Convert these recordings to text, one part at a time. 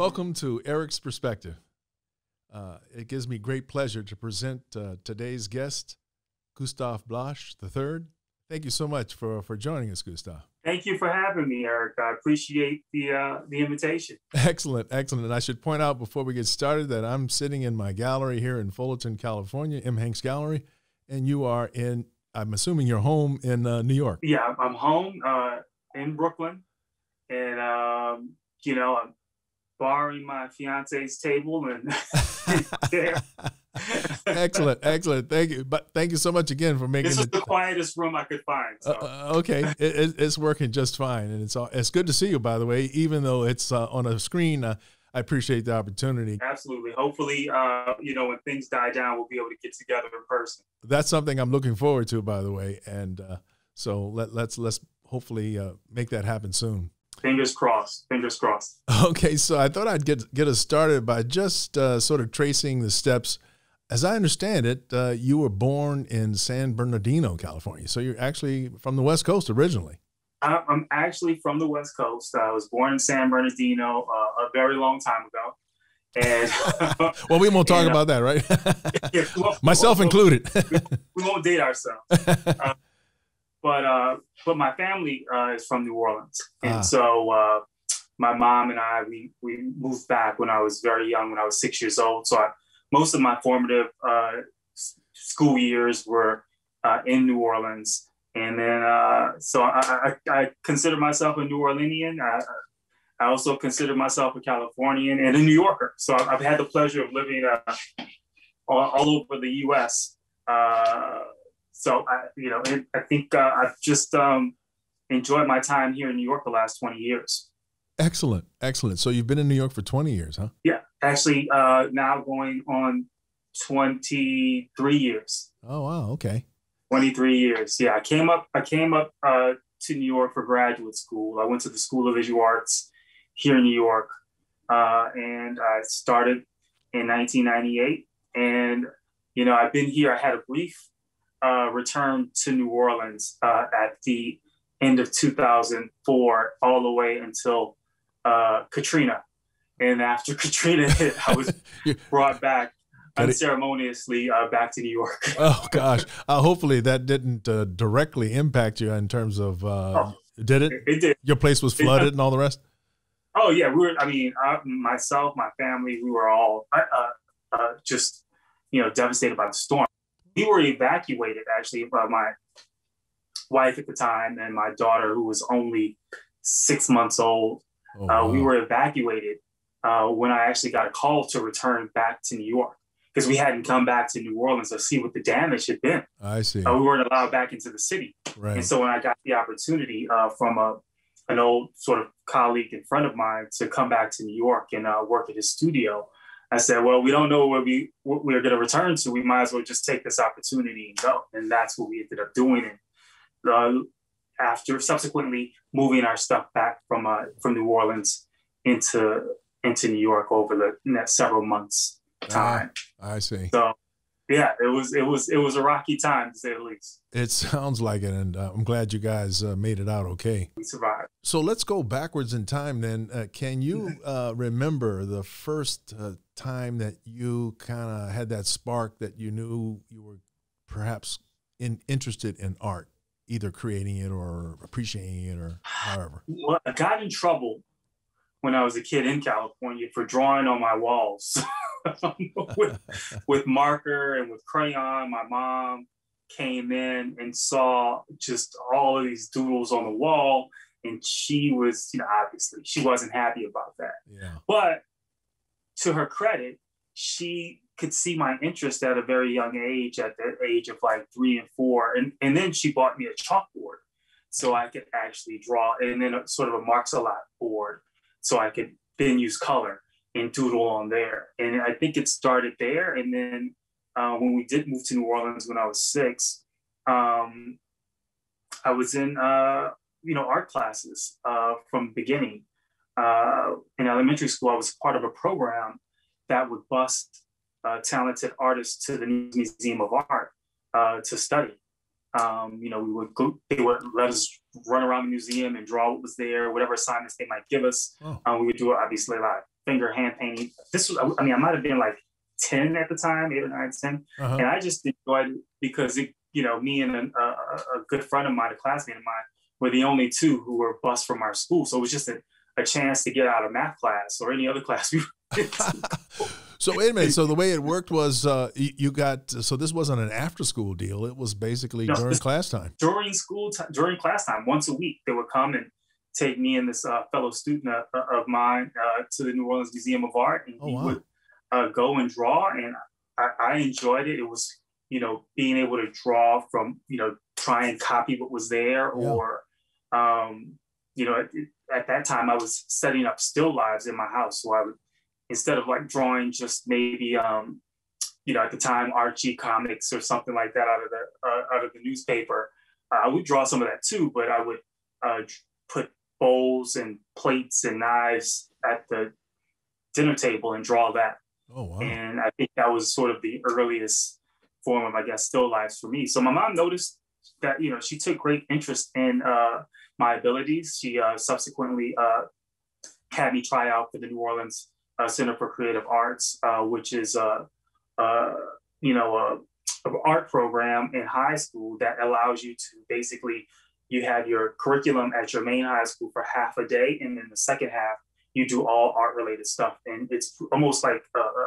Welcome to Eric's Perspective. It gives me great pleasure to present today's guest, Gustave Blache III. Thank you so much for joining us, Gustave. Thank you for having me, Eric. I appreciate the invitation. Excellent, excellent. And I should point out before we get started that I'm sitting in my gallery here in Fullerton, California, M. Hanks Gallery, and you are in, I'm assuming you're home in New York. Yeah, I'm home in Brooklyn, and I'm borrowing my fiance's table and there. Excellent, excellent. Thank you. But thank you so much again for making this is the quietest room I could find. So. Okay, it's working just fine, and it's good to see you. By the way, even though it's on a screen, I appreciate the opportunity. Absolutely. Hopefully, when things die down, we'll be able to get together in person. That's something I'm looking forward to, by the way, and so let's hopefully make that happen soon. Fingers crossed. Fingers crossed. Okay, so I thought I'd get us started by just sort of tracing the steps. As I understand it, you were born in San Bernardino, California. So you're actually from the West Coast originally. I'm actually from the West Coast. I was born in San Bernardino a very long time ago. And well, we won't talk about that, right? Yeah, Myself included. We won't date ourselves. But my family is from New Orleans. And so my mom and I, we moved back when I was very young, when I was 6 years old. So most of my formative school years were in New Orleans. And then, so I consider myself a New Orleanian. I also consider myself a Californian and a New Yorker. So I've had the pleasure of living all over the U.S. So I think I've just enjoyed my time here in New York the last 20 years. Excellent, excellent. So you've been in New York for 20 years, huh? Yeah, actually, now going on 23 years. Oh wow, okay. 23 years. Yeah, I came up to New York for graduate school. I went to the School of Visual Arts here in New York, and I started in 1998. And I've been here. I had a brief return to New Orleans at the end of 2004, all the way until Katrina. And after Katrina hit, I was brought back unceremoniously back to New York. Oh gosh! Hopefully that didn't directly impact you in terms of. Did it? It did. Your place was flooded and all the rest. Oh yeah, myself, my family, we were all just devastated by the storm. We were evacuated actually by my wife at the time and my daughter, who was only 6 months old. Oh, wow. We were evacuated when I actually got a call to return back to New York, because we hadn't come back to New Orleans to see what the damage had been. I see. We weren't allowed back into the city. Right. And so when I got the opportunity from an old sort of colleague and friend of mine to come back to New York and work at his studio, I said, well, we don't know what we're going to return to. We might as well just take this opportunity and go. And that's what we ended up doing. And after subsequently moving our stuff back from New Orleans into New York over the next several months time. I see. So yeah, it was a rocky time, to say the least. It sounds like it, and I'm glad you guys made it out okay. We survived. So let's go backwards in time then. Can you remember the first time that you kind of had that spark that you knew you were perhaps interested in art, either creating it or appreciating it or however? Well, I got in trouble when I was a kid in California for drawing on my walls with marker and with crayon. My mom came in and saw just all of these doodles on the wall, and she was, obviously she wasn't happy about that. Yeah. But to her credit, she could see my interest at a very young age, at the age of like 3 and 4. And then she bought me a chalkboard so I could actually draw, and then a sort of a Marx-a-lot board so I could then use color and doodle on there. And I think it started there. And then when we did move to New Orleans when I was 6, I was in, art classes from the beginning. In elementary school, I was part of a program that would bus talented artists to the Museum of Art to study. They would let us run around the museum and draw what was there, whatever assignments they might give us. We would do it obviously live. finger hand painting. This was, I mean, I might have been like 10 at the time, 8 or 9, 10. And I just enjoyed it because, me and a good friend of mine, a classmate of mine, were the only two who were bused from our school. So it was just a chance to get out of math class or any other class we were in. So wait a minute. So the way it worked was you got, so this wasn't an after school deal. It was basically during class time. During class time, once a week, they would come and take me and this fellow student of mine to the New Orleans Museum of Art. And we would go and draw. And I enjoyed it. It was, being able to draw from, try and copy what was there or, at that time I was setting up still lives in my house. So I would, instead of like drawing just maybe, at the time Archie comics or something like that out of the newspaper, I would draw some of that too. But I would put bowls and plates and knives at the dinner table and draw that. Oh wow! And I think that was sort of the earliest form of, I guess, still lives for me. So my mom noticed that she took great interest in my abilities. She subsequently had me try out for the New Orleans Center for Creative Arts, which is an art program in high school that allows you to basically, you have your curriculum at your main high school for half a day, and then the second half you do all art related stuff, and it's almost like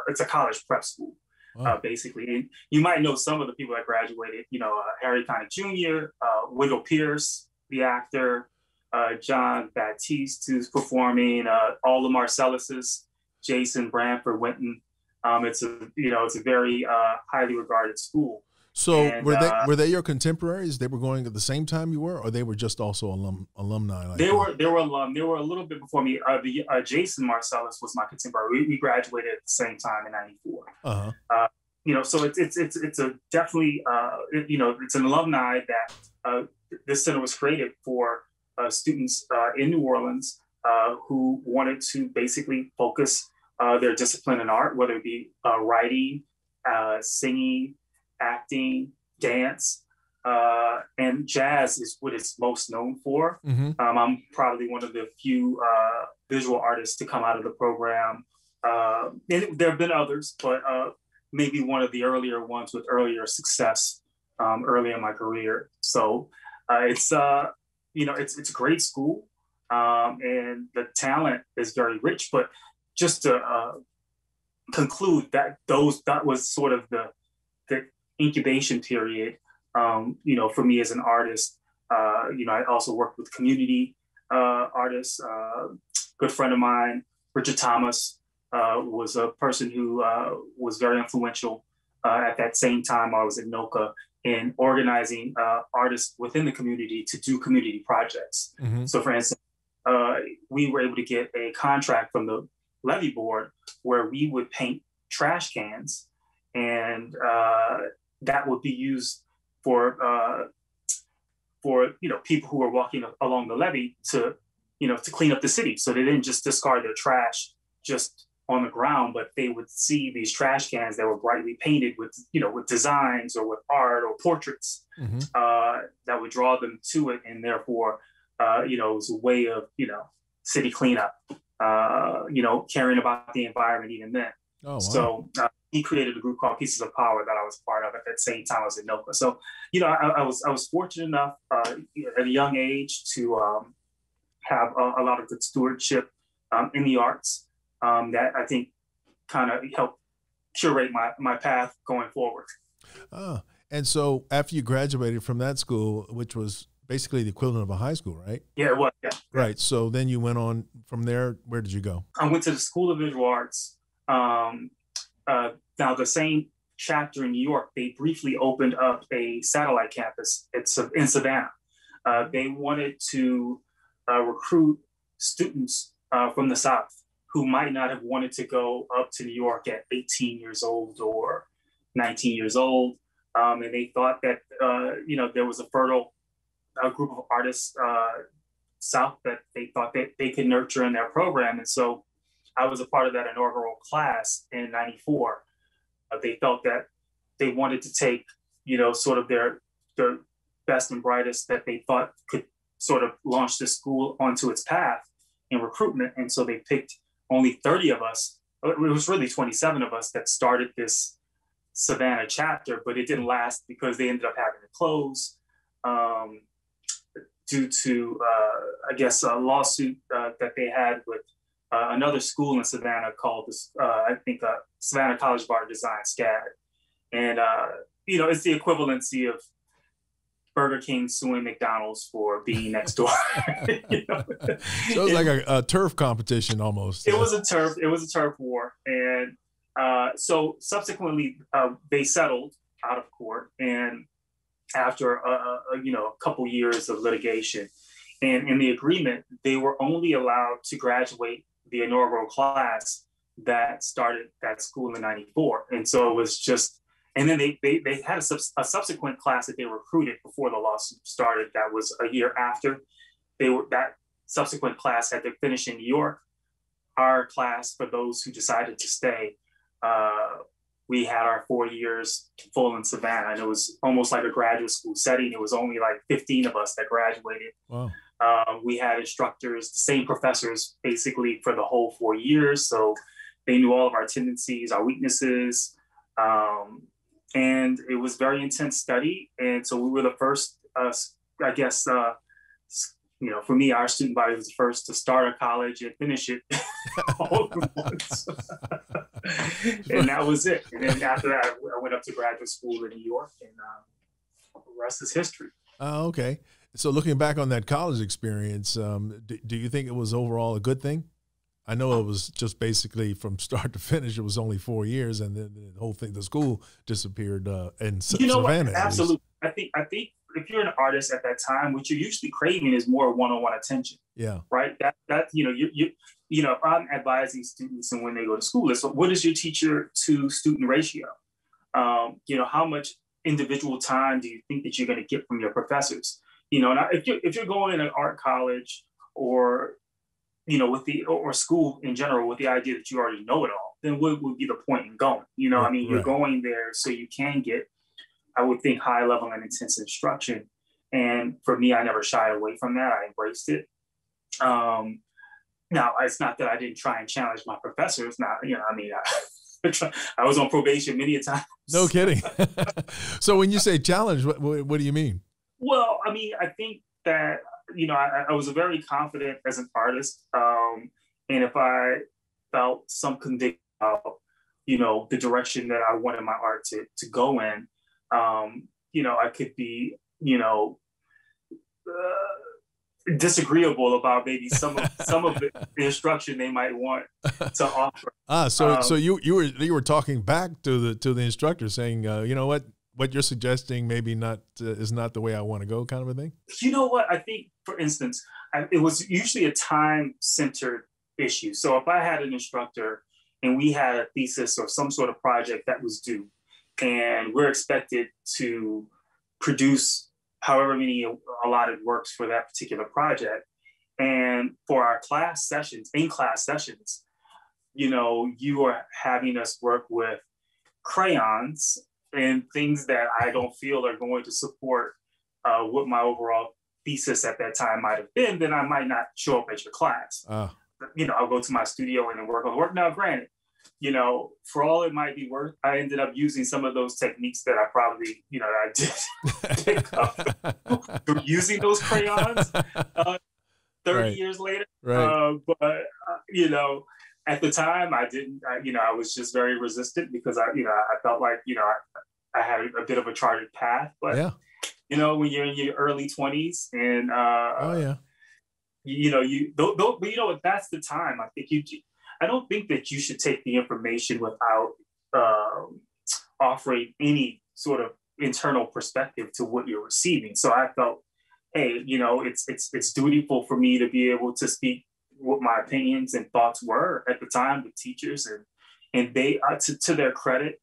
it's a college prep school. Wow. Basically, and you might know some of the people that graduated. Harry Connick Jr., Wendell Pierce, the actor, John Baptiste, who's performing, all the Marcelluses, Jason Branford Winton. It's a very highly regarded school. So were they your contemporaries? They were going at the same time you were, or they were just also alumni? Like they were alum. They were a little bit before me. Jason Marcellus was my contemporary. We graduated at the same time in '94. So it's a definitely it's an alumni that this center was created for students in New Orleans who wanted to basically focus their discipline in art, whether it be writing, singing, acting, dance, and jazz is what it's most known for. Mm-hmm. I'm probably one of the few visual artists to come out of the program. And there have been others, but maybe one of the earlier ones with earlier success early in my career. So it's a great school, and the talent is very rich. But just to conclude that was sort of the incubation period, for me as an artist. I also worked with community artists. Good friend of mine, Richard Thomas, was a person who was very influential at that same time I was at NOCA in organizing artists within the community to do community projects. Mm-hmm. So for instance, we were able to get a contract from the levee board where we would paint trash cans, and that would be used for people who were walking along the levee to clean up the city. So they didn't just discard their trash just on the ground, but they would see these trash cans that were brightly painted with designs or with art or portraits. Mm-hmm. That would draw them to it, and therefore, it was a way of city cleanup. Caring about the environment even then. Oh, wow. So he created a group called Pieces of Power that I was part of at that same time I was at NOCA. So, I was fortunate enough at a young age to have a lot of good stewardship in the arts that I think kind of helped curate my path going forward. And so after you graduated from that school, which was basically the equivalent of a high school, right? Yeah, it was. Yeah. Right. So then you went on from there. Where did you go? I went to the School of Visual Arts. Now, the same chapter in New York, they briefly opened up a satellite campus. It's in Savannah. They wanted to recruit students from the South who might not have wanted to go up to New York at 18 years old or 19 years old. And they thought that, there was a fertile group of artists South that they thought that they could nurture in their program. And so I was a part of that inaugural class in '94. They felt that they wanted to take, sort of their best and brightest that they thought could sort of launch the school onto its path in recruitment. And so they picked only 30 of us, it was really 27 of us that started this Savannah chapter, but it didn't last because they ended up having to close due to, I guess, a lawsuit that they had with another school in Savannah called, I think, Savannah College of Art Design, SCAD. And, it's the equivalency of Burger King suing McDonald's for being next door. So it was like a turf competition almost. It was a turf war. And so subsequently they settled out of court, and after a couple years of litigation, and in the agreement, they were only allowed to graduate the inaugural class that started that school in '94. And so it was just, and then they had a subsequent class that they recruited before the lawsuit started. That was a year after. That subsequent class had to finish in New York. Our class, for those who decided to stay, we had our 4 years full in Savannah, and it was almost like a graduate school setting. It was only like 15 of us that graduated. Wow. We had instructors, the same professors, basically for the whole 4 years. So they knew all of our tendencies, our weaknesses, and it was very intense study. And so we were the first, I guess, for me, our student body was the first to start a college and finish it all at once. And that was it. And then after that, I went up to graduate school in New York, and the rest is history. Okay. So looking back on that college experience, do you think it was overall a good thing? I know it was just basically from start to finish, it was only 4 years, and then the whole thing, the school disappeared in Savannah. Absolutely. I think if you're an artist at that time, what you're usually craving is more one-on-one attention. Yeah. Right. That if I'm advising students and when they go to school, it's what is your teacher to student ratio? How much individual time do you think that you're going to get from your professors? Now if you're going in an art college or or school in general with the idea that you already know it all, then what would be the point in going? You're going there so you can get, I would think, high level and intense instruction. And for me, I never shied away from that. I embraced it. Now, it's not that I didn't try and challenge my professors. Now, I was on probation many a time. No kidding. So when you say challenge, what do you mean? Well, I think that, I was very confident as an artist. And if I felt some conviction about, the direction that I wanted my art to go in, I could be, disagreeable about maybe some of the instruction they might want to offer. So you were talking back to the instructor saying, what you're suggesting maybe not is not the way I want to go, kind of a thing. You know what? I think, for instance, it was usually a time-centered issue. So if I had an instructor and we had a thesis or some sort of project that was due, and we're expected to produce however many allotted works for that particular project. And for our in-class sessions, you are having us work with crayons and things that I don't feel are going to support what my overall thesis at that time might have been, then I might not show up at your class. I'll go to my studio and work on the work. Now, granted, for all it might be worth, I ended up using some of those techniques that I probably, I did pick up from using those crayons 30 years later. Right. But at the time I didn't, I was just very resistant because I felt like, I had a bit of a charted path, but yeah. When you're in your early 20s and, but that's the time. I think I don't think that you should take the information without offering any sort of internal perspective to what you're receiving. So I felt, hey, it's dutiful for me to be able to speak what my opinions and thoughts were at the time with teachers, and they, to their credit,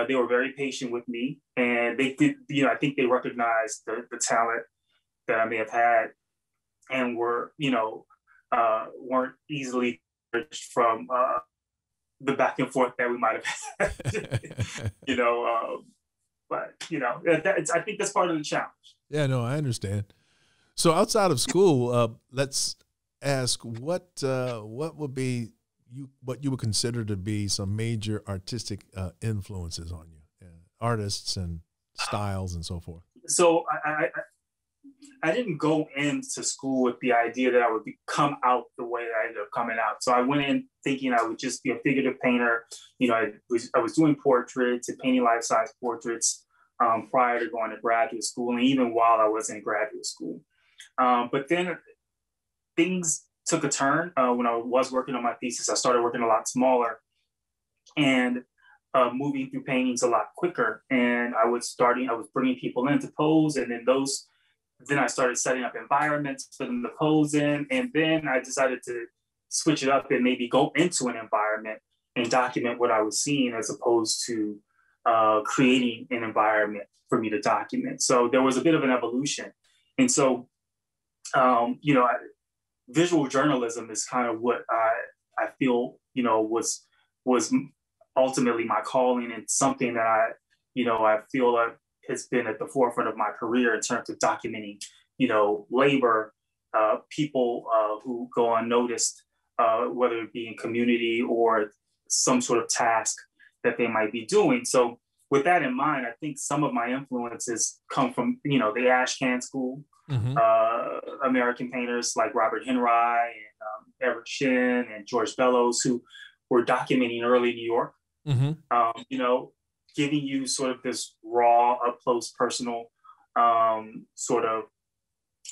they were very patient with me, and they did, I think they recognized the talent that I may have had, and were, weren't easily from the back and forth that we might have had, but I think that's part of the challenge. Yeah, no, I understand. So outside of school, let's ask what would be what you would consider to be some major artistic influences on you, artists and styles and so forth? So I didn't go into school with the idea that I would come out the way that I ended up coming out. So I went in thinking I would just be a figurative painter. You know, I was doing portraits and painting life-size portraits prior to going to graduate school, and even while I was in graduate school. But then things took a turn when I was working on my thesis. I started working a lot smaller and moving through paintings a lot quicker. And I was bringing people in to pose, and then I started setting up environments for them to pose in. And then I decided to switch it up and maybe go into an environment and document what I was seeing, as opposed to creating an environment for me to document. So there was a bit of an evolution. And so, you know, visual journalism is kind of what I feel, you know, was ultimately my calling, and something that I feel like has been at the forefront of my career in terms of documenting, you know, labor, people who go unnoticed, whether it be in community or some sort of task that they might be doing. So with that in mind, I think some of my influences come from, you know, the Ashcan school, American painters like Robert Henry and Everett Shin and George Bellows, who were documenting early New York, you know, giving you sort of this raw, up close, personal sort of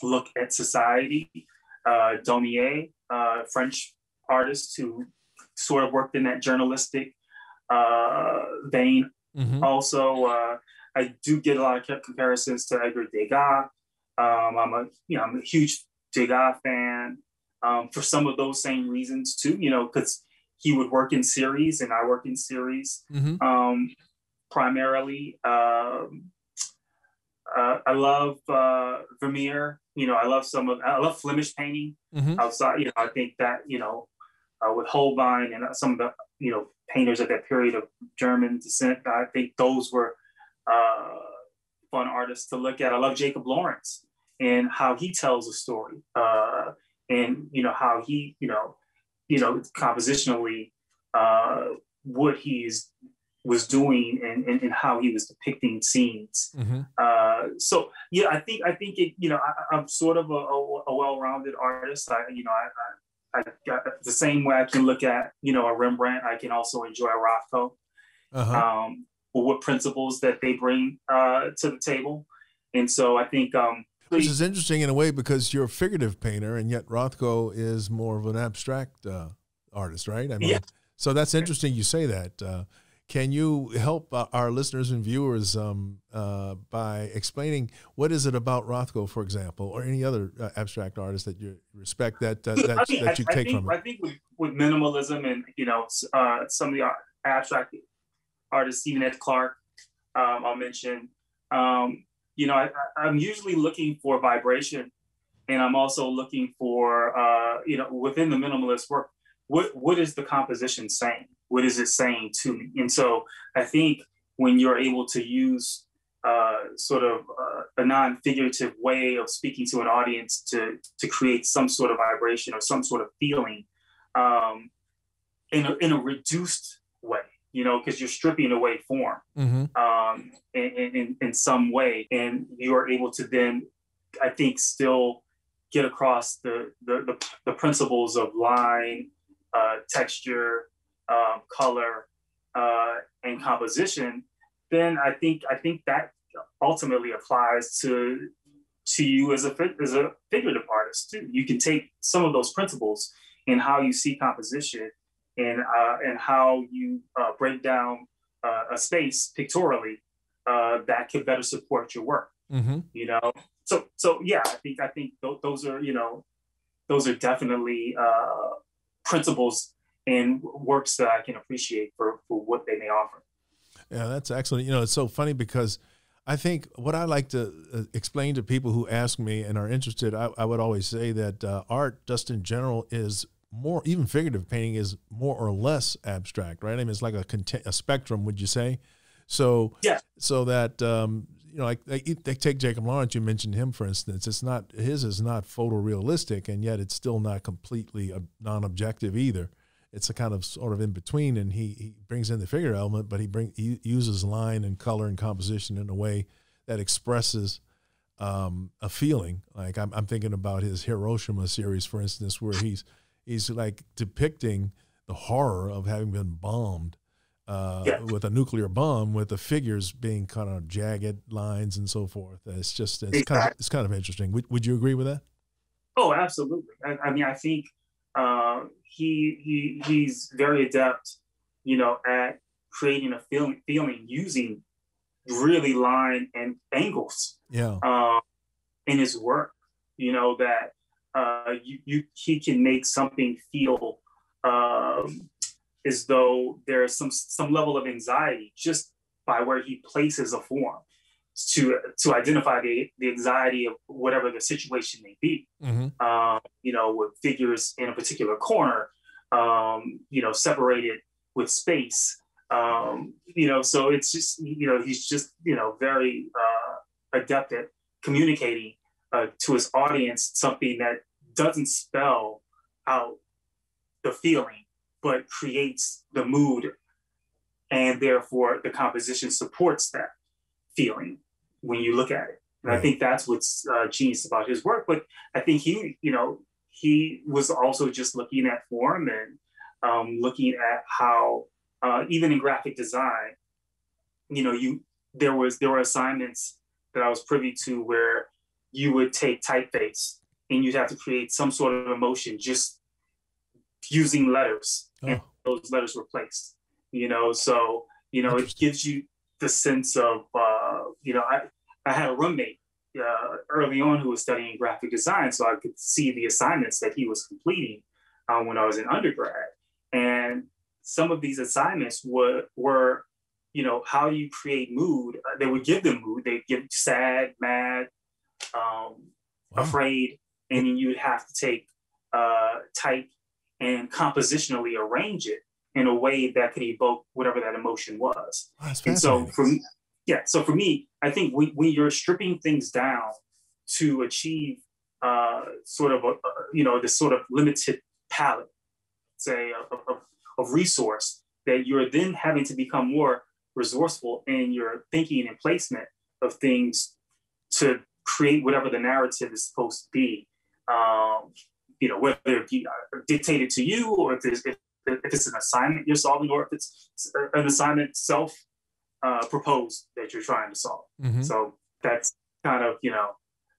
look at society. Daumier, French artist who sort of worked in that journalistic vein. Also, I do get a lot of comparisons to Edgar Degas. I'm a huge Degas fan for some of those same reasons too. You know, because he would work in series and I work in series. Primarily, I love Vermeer. You know, I love Flemish painting outside. You know, I think that, you know, with Holbein and some of the, you know, painters of that period of German descent, I think those were fun artists to look at. I love Jacob Lawrence and how he tells a story, and you know how he, you know, compositionally, what was doing and how he was depicting scenes. So yeah, I think it, you know, I'm sort of a well-rounded artist. I got the same way I can look at, you know, a Rembrandt, I can also enjoy a Rothko. What principles that they bring to the table. And so I think which is interesting in a way, because you're a figurative painter and yet Rothko is more of an abstract artist, right? I mean, yeah. So that's interesting you say that. Can you help our listeners and viewers by explaining what is it about Rothko, for example, or any other abstract artist that you respect that you take from it? I think with minimalism and, you know, some of the abstract artists, Stephen Ed Clark, I'll mention. You know, I'm usually looking for vibration, and I'm also looking for, you know, within the minimalist work, what is the composition saying? What is it saying to me? And so I think when you're able to use sort of a non-figurative way of speaking to an audience to create some sort of vibration or some sort of feeling in a reduced way, you know, because you're stripping away form in some way, and you're able to then, I think, still get across the principles of line, texture, color, and composition. Then I think that ultimately applies to you as a figurative artist too. You can take some of those principles in how you see composition and how you break down a space pictorially that can better support your work. You know, so yeah, I think those are, you know, those are definitely principles and works that I can appreciate for what they may offer. Yeah, that's excellent. You know, it's so funny because I think what I like to explain to people who ask me and are interested, I would always say that art, just in general, is more, even figurative painting is more or less abstract, right? I mean, it's like a spectrum, would you say? So, yeah. So that, you know, like they take Jacob Lawrence, you mentioned him, for instance. His is not photorealistic, and yet it's still not completely non-objective either. it's a kind of sort of in between, and he brings in the figure element, but he uses line and color and composition in a way that expresses a feeling. Like I'm thinking about his Hiroshima series, for instance, where he's like depicting the horror of having been bombed with a nuclear bomb, with the figures being kind of jagged lines and so forth. It's kind of interesting. Would you agree with that? Oh, absolutely. I mean, I think he's very adept, at creating a feeling using really line and angles. Yeah. In his work, that he can make something feel as though there's some level of anxiety just by where he places a form to identify the anxiety of whatever the situation may be. With figures in a particular corner, separated with space. So it's just, he's just, very adept at communicating to his audience something that doesn't spell out the feeling, but creates the mood, and therefore the composition supports that feeling when you look at it. And right. I think that's what's genius about his work. But I think he was also just looking at form and looking at how even in graphic design, there were assignments that I was privy to where you would take typeface and you'd have to create some sort of emotion just using letters, and those letters were placed. So it gives you the sense of I had a roommate early on who was studying graphic design, so I could see the assignments that he was completing when I was in undergrad. And some of these assignments were how you create mood. They would give them mood. They'd give sad, mad, afraid, and then you would have to take type and compositionally arrange it in a way that could evoke whatever that emotion was. And so for me, I think when you're stripping things down to achieve sort of this sort of limited palette, say, of resource, that you're then having to become more resourceful in your thinking and placement of things to create whatever the narrative is supposed to be. Whether it be dictated to you, or if it's an assignment you're solving, or if it's an assignment proposed that you're trying to solve. Mm-hmm. So that's kind of,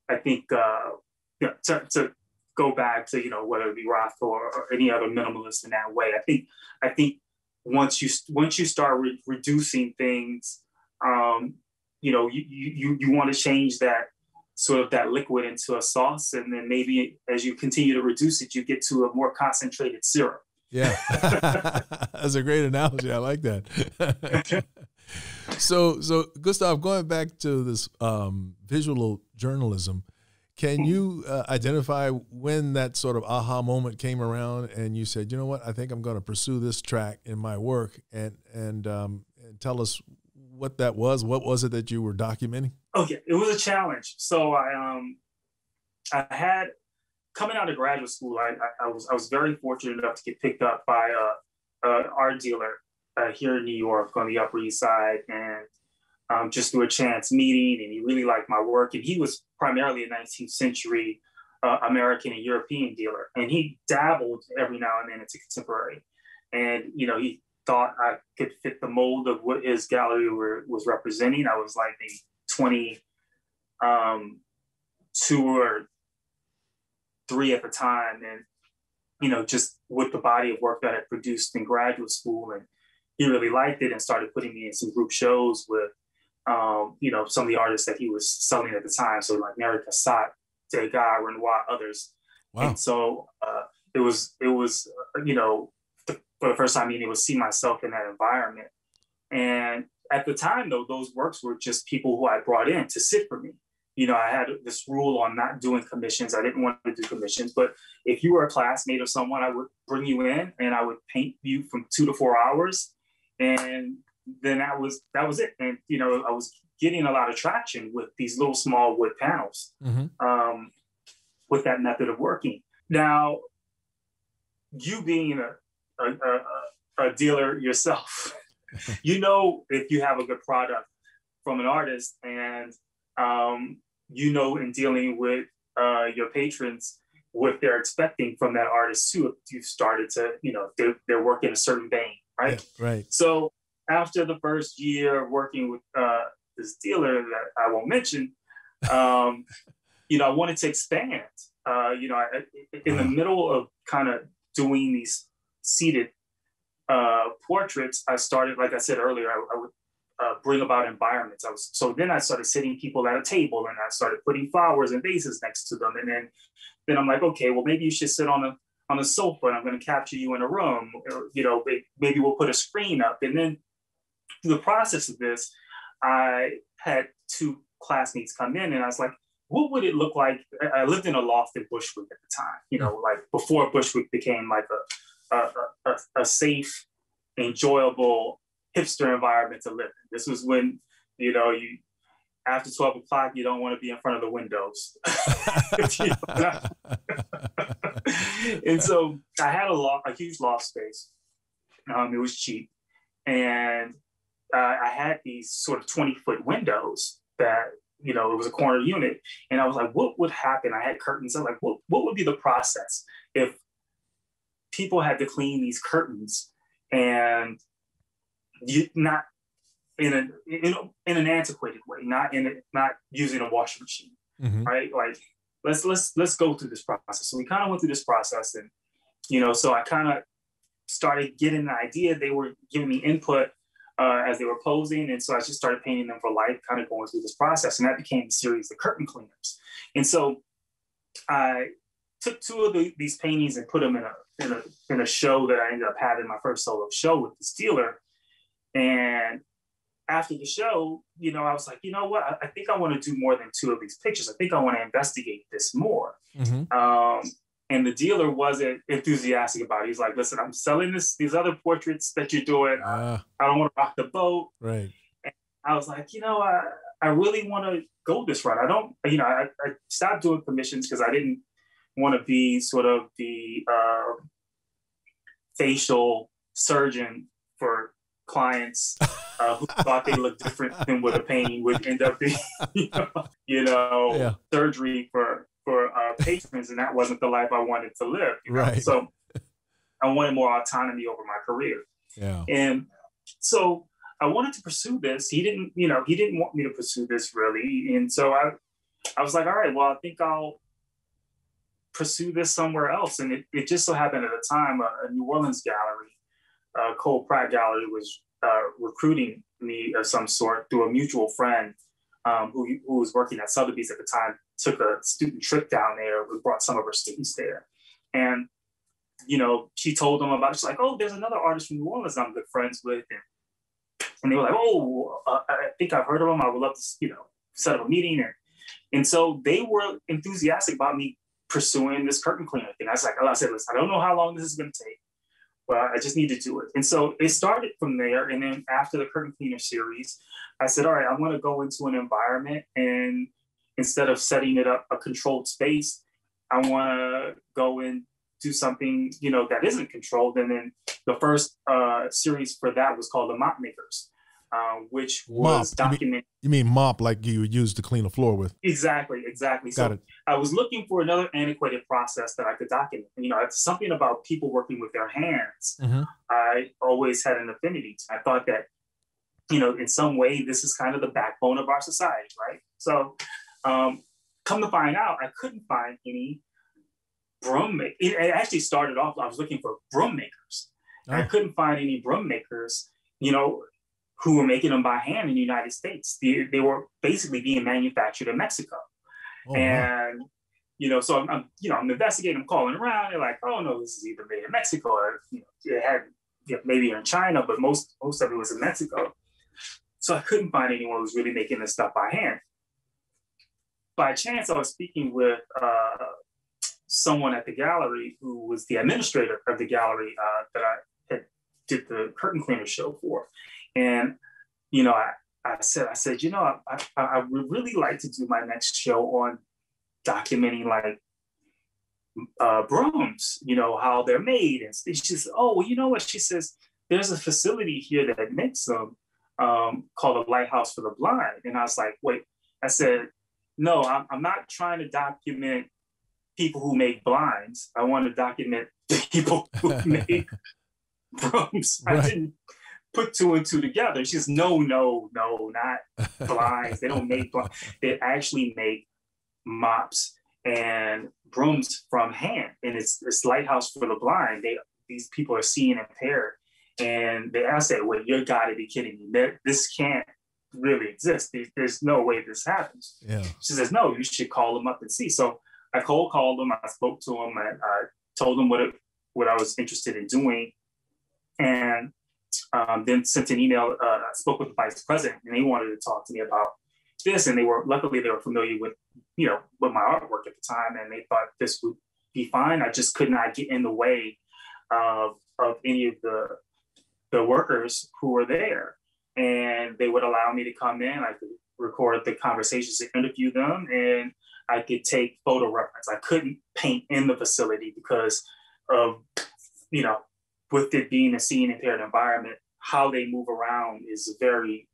I think, to go back to, whether it be Roth or any other minimalist in that way. I think once you start reducing things, you want to change that sort of that liquid into a sauce, and then maybe as you continue to reduce it, you get to a more concentrated syrup. Yeah, that's a great analogy. I like that. So Gustave, going back to this visual journalism, can you identify when that sort of aha moment came around and you said, you know what, I think I'm going to pursue this track in my work, and tell us what that was? What was it that you were documenting? Okay, it was a challenge. So I had, coming out of graduate school, I was very fortunate enough to get picked up by an art dealer here in New York on the Upper East Side, and just through a chance meeting, and he really liked my work. And he was primarily a 19th century American and European dealer, and he dabbled every now and then into contemporary. And he thought I could fit the mold of what his gallery was representing. I was like maybe 22 or 3 at the time, and just with the body of work that I produced in graduate school, and he really liked it and started putting me in some group shows with some of the artists that he was selling at the time, so like Mary Cassatt, Degas, Renoir, others. Wow. And so it was for the first time being able to see myself in that environment. And at the time, though, those works were just people who I brought in to sit for me. I had this rule on not doing commissions. I didn't want to do commissions, but if you were a classmate of someone, I would bring you in and I would paint you from 2 to 4 hours. And then that was it. And, I was getting a lot of traction with these little small wood panels, mm-hmm. With that method of working. Now, you being a dealer yourself. You know if you have a good product from an artist, and you know in dealing with your patrons what they're expecting from that artist too. If you've started to, you know, they're working a certain vein, right? Yeah, right. So after the first year working with this dealer that I won't mention, you know, I wanted to expand. You know, in the middle of kind of doing these seated portraits, I started, like I said earlier, I would bring about environments. Then I started sitting people at a table, and I started putting flowers and vases next to them. And then I'm like, okay, well, maybe you should sit on a sofa, and I'm going to capture you in a room. Or, you know, maybe we'll put a screen up. And then through the process of this, I had two classmates come in, and I was like, what would it look like? I lived in a loft in Bushwick at the time, you know, like before Bushwick became like a safe, enjoyable hipster environment to live in. This was when, you know, after 12 o'clock, you don't want to be in front of the windows. And so I had a huge loft space. It was cheap. And I had these sort of 20-foot windows that, you know, it was a corner unit. And I was like, what would happen? I had curtains. I was like, what would be the process if people had to clean these curtains and not in an antiquated way, not using a washing machine, right? Like, let's go through this process. So we kind of went through this process, and, you know, so I kind of started getting the idea. They were giving me input as they were posing, and so I just started painting them for life, kind of going through this process, and that became the series, The Curtain Cleaners. And so I took two of these paintings and put them in a show that I ended up having, my first solo show with this dealer. And after the show, you know, I was like, you know what? I think I want to do more than two of these pictures. I think I want to investigate this more. And the dealer wasn't enthusiastic about it. He's like, listen, I'm selling these other portraits that you're doing. I don't want to rock the boat. Right. And I was like, you know, I really want to go this route. I don't, you know, I stopped doing commissions because I didn't want to be sort of the facial surgeon for clients who thought they looked different than what a painting would end up being, surgery for patrons, and that wasn't the life I wanted to live. You know? Right. So I wanted more autonomy over my career. Yeah. And so I wanted to pursue this. He didn't want me to pursue this really. And so I was like, all right, well, I think I'll pursue this somewhere else. And it just so happened at the time, a New Orleans gallery, Cole Pratt Gallery, was recruiting me of some sort through a mutual friend who was working at Sotheby's at the time, took a student trip down there. We brought some of her students there. And, you know, she told them about it. She's like, oh, there's another artist from New Orleans I'm good friends with. And they were like, oh, I think I've heard of him. I would love to, you know, set up a meeting. And so they were enthusiastic about me pursuing this curtain cleaner thing. I said, listen, I don't know how long this is going to take, but I just need to do it. And so it started from there. And then after the curtain cleaner series, I said, all right, I want to go into an environment, and instead of setting it up a controlled space, I want to go and do something, you know, that isn't controlled. And then the first series for that was called The Mop Makers, which was documented. You mean mop like you would use to clean a floor with? Exactly. Got it. I was looking for another antiquated process that I could document. You know, it's something about people working with their hands. I always had an affinity to. I thought that, you know, in some way, this is kind of the backbone of our society, right? So come to find out, I couldn't find any broom makers. It actually started off, I was looking for broom makers. I couldn't find any broom makers, you know, who were making them by hand in the United States. They were basically being manufactured in Mexico. And, you know, so I'm investigating, I'm calling around. They're like, oh no, this is either made in Mexico or, you know, it had, you know, maybe in China, but most of it was in Mexico. So I couldn't find anyone who was really making this stuff by hand. By chance, I was speaking with someone at the gallery who was the administrator of the gallery that I did the curtain cleaner show for. And, you know, I said, you know, I would really like to do my next show on documenting like brooms, how they're made. And she says, oh, well, you know what? She says, there's a facility here that makes them called the Lighthouse for the Blind. And I was like, wait, I said, no, I'm not trying to document people who make blinds. I want to document the people who make brooms. Right. I didn't put two and two together. She says, no, not blinds. They don't make blinds. They actually make mops and brooms from hand. And it's Lighthouse for the Blind. These people are seeing impaired. And I said, well, you got to be kidding me. This can't really exist. There's no way this happens. Yeah. She says, no, you should call them up and see. So I cold called them. I spoke to them. I told them what I was interested in doing. And then sent an email. I spoke with the vice president, and they wanted to talk to me about this. And luckily they were familiar with my artwork at the time, and they thought this would be fine. I just could not get in the way of any of the workers who were there. And they would allow me to come in. I could record the conversations and interview them, and I could take photo reference. I couldn't paint in the facility because of, with it being a seeing impaired environment, how they move around is very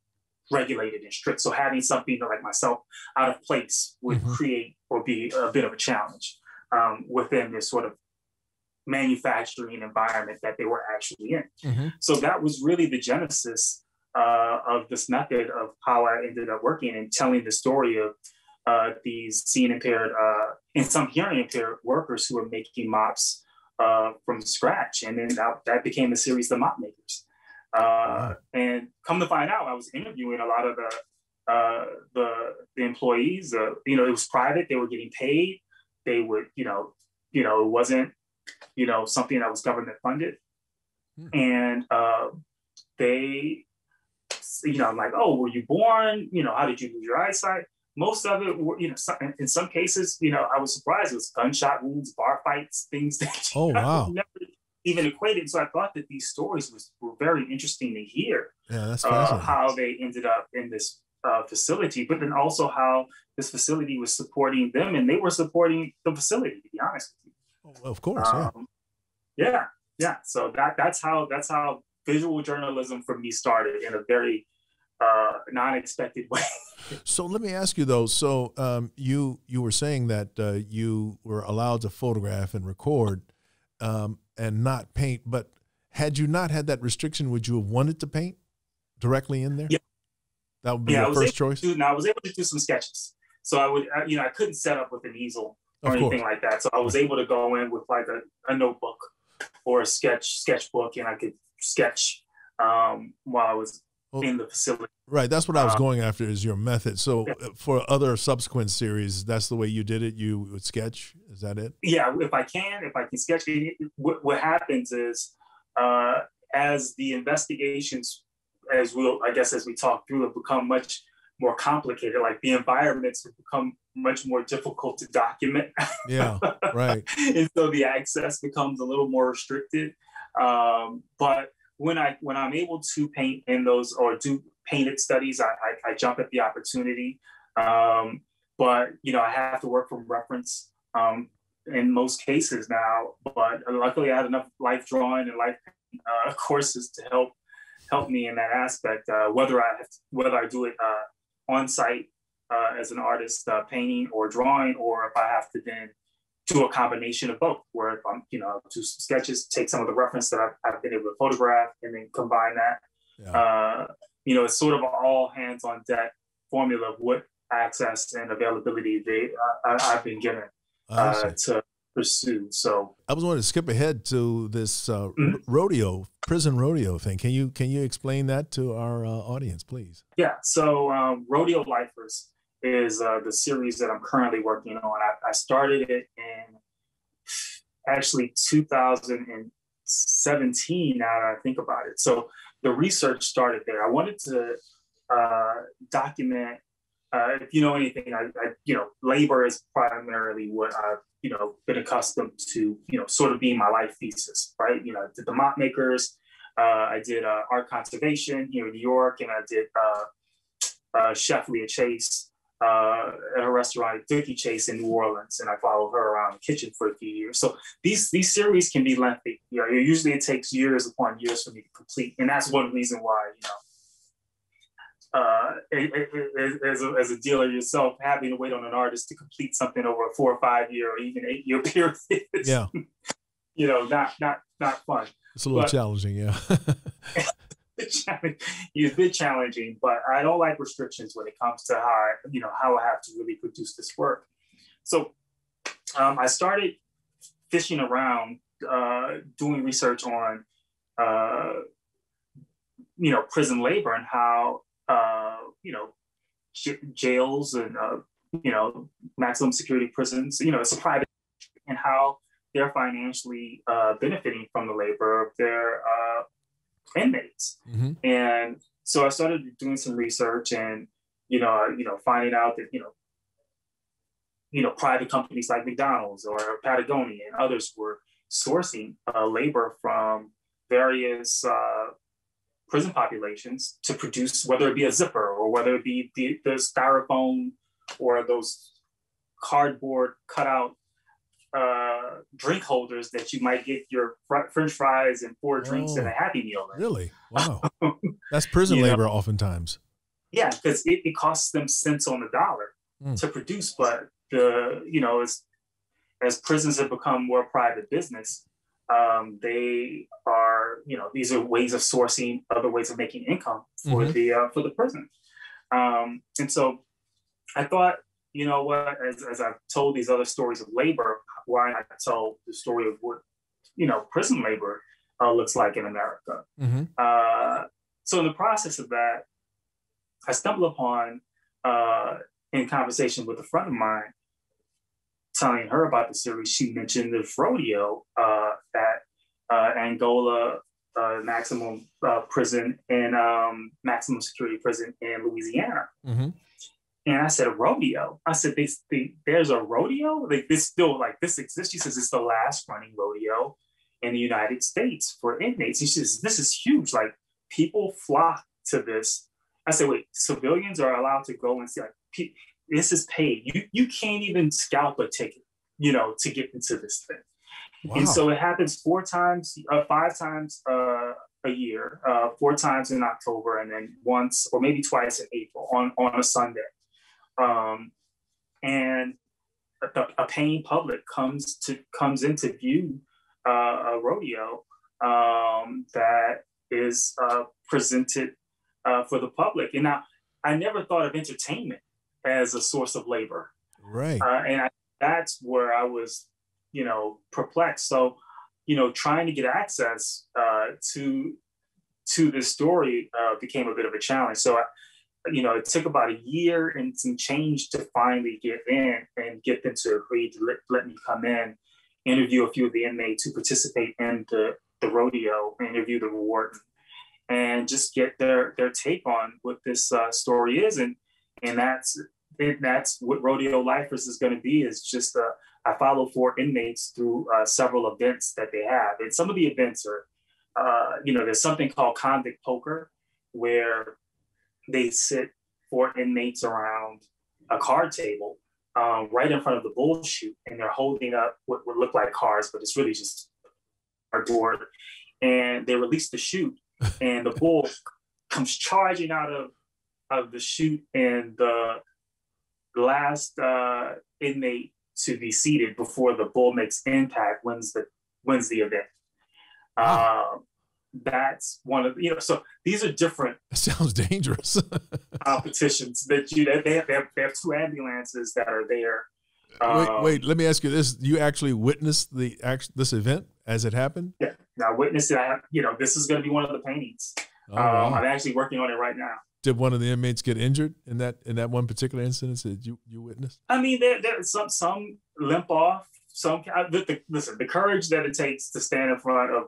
regulated and strict. So having something like myself out of place would create or be a bit of a challenge within this sort of manufacturing environment that they were actually in. So that was really the genesis of this method of how I ended up working and telling the story of these seeing impaired and some hearing impaired workers who were making mops from scratch. And then that became the series, The Mop Makers. And come to find out, I was interviewing a lot of the employees. It was private. They were getting paid. They would, it wasn't, something that was government funded. And they, I'm like, oh, were you born? How did you lose your eyesight? Most of it were, in some cases, I was surprised. It was gunshot wounds, bar fights, things that never even equated. So I thought that these stories were very interesting to hear. Yeah, that's fascinating. How they ended up in this facility, but then also how this facility was supporting them, and they were supporting the facility, to be honest with you. Oh, of course, yeah. So that's how visual journalism for me started in a very non-expected way. So let me ask you though. So you were saying that you were allowed to photograph and record and not paint, but had you not had that restriction, would you have wanted to paint directly in there? Yeah, that would be your first choice. I was able to do some sketches. So I would, I couldn't set up with an easel or anything like that. So I was able to go in with like a notebook or a sketchbook, and I could sketch while I was in the facility. Right. That's what I was going after, is your method. So for other subsequent series, that's the way you did it. You would sketch. Is that it? Yeah. If I can sketch it, what happens is, as the investigations, as we talk through, have become much more complicated. Like the environments have become much more difficult to document. Yeah. Right. And so the access becomes a little more restricted. But when I'm able to paint in those or do painted studies, I jump at the opportunity. But I have to work from reference in most cases now. But luckily, I had enough life drawing and life courses to help me in that aspect. Whether I do it on site as an artist, painting or drawing, or if I have to then do a combination of both, where if I'm, do sketches, take some of the reference that I've been able to photograph and then combine that. Yeah. It's sort of an all hands on deck formula of what access and availability I've been given to pursue. So I was wanting to skip ahead to this prison rodeo thing. Can you explain that to our audience, please? Yeah. So Rodeo Lifers is the series that I'm currently working on. I started it in actually 2017, now that I think about it. So the research started there. I wanted to document, if you know anything, labor is primarily what I've, been accustomed to, sort of being my life thesis, right? I did the mop makers, I did art conservation here in New York, and I did Chef Leah Chase at a restaurant, Dooky Chase in New Orleans, and I followed her around the kitchen for a few years. So these series can be lengthy. Usually it takes years upon years for me to complete, and that's one reason why, as a dealer yourself, having to wait on an artist to complete something over a 4 or 5 year or even 8 year period is, not fun. It's a little challenging, yeah. It's a bit challenging, but I don't like restrictions when it comes to how I have to really produce this work. So I started fishing around, doing research on, prison labor and how, jails and, maximum security prisons, it's a private, and how they're financially benefiting from the labor of their inmates. Mm-hmm. And so I started doing some research and, finding out that, private companies like McDonald's or Patagonia and others were sourcing labor from various prison populations to produce, whether it be a zipper or whether it be the styrofoam or those cardboard cutout drink holders that you might get your French fries and 4 drinks and a Happy Meal in. Really? Wow. That's prison labor oftentimes. Yeah, because it costs them cents on the dollar to produce. But as prisons have become more private business, they are, these are ways of sourcing other ways of making income for the prison. And so I thought, as I've told these other stories of labor, why not tell the story of what, prison labor looks like in America? Mm-hmm. So in the process of that, I stumbled upon, in conversation with a friend of mine, telling her about the series, she mentioned this rodeo at Angola maximum prison and maximum security prison in Louisiana. Mm-hmm. And I said, a rodeo? I said, there's a rodeo? This exists? She says, it's the last running rodeo in the United States for inmates. She says, this is huge. Like, people flock to this. I said, wait, civilians are allowed to go and see, like, this is paid. You can't even scalp a ticket, to get into this thing. Wow. And so it happens 5 times a year, 4 times in October, and then once or maybe twice in April on a Sunday. And a paying public comes in to view a rodeo that is presented for the public. And now, I never thought of entertainment as a source of labor, right? That's where I was, perplexed. So, trying to get access to this story became a bit of a challenge. So, it took about a year and some change to finally get in and get them to agree to let me come in, interview a few of the inmates who participate in the rodeo, interview the warden, and just get their take on what this story is. And that's what Rodeo Lifers is going to be, is just I follow 4 inmates through several events that they have. And some of the events are, there's something called convict poker, where they sit 4 inmates around a card table right in front of the bull chute, and they're holding up what would look like cards, but it's really just cardboard. And they release the chute, and the bull comes charging out of the chute, and the last inmate to be seated before the bull makes impact wins the event. Wow. That's one of so these are different. That sounds dangerous. Competitions that they have 2 ambulances that are there. Wait, let me ask you this: you actually witnessed this event as it happened? Yeah, I witnessed it. This is going to be one of the paintings. Oh, wow. I'm actually working on it right now. Did one of the inmates get injured in that one particular incident that you witnessed? I mean, there's some limp off. Listen, the courage that it takes to stand in front of a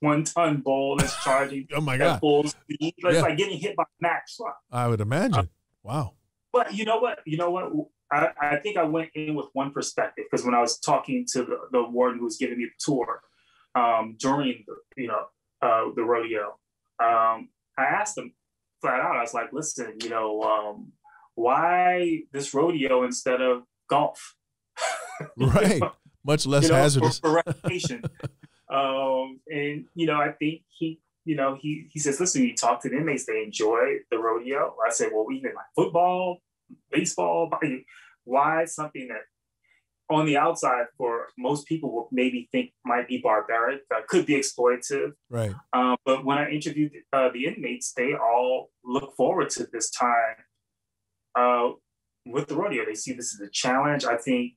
1-ton bull that's charging. Oh my God! Full speed. It's like getting hit by a Mack truck. I would imagine. Wow. But you know what? I think I went in with one perspective, because when I was talking to the warden who was giving me the tour during the rodeo, I asked him flat out. I was like, listen, why this rodeo instead of golf? Right. Much less hazardous. For recreation. And, I think he says, listen, you talk to the inmates, they enjoy the rodeo. I said, well, we even like football, baseball. Why something that on the outside for most people will maybe think might be barbaric, could be exploitative. Right. But when I interviewed the inmates, they all look forward to this time with the rodeo. They see this as a challenge. I think,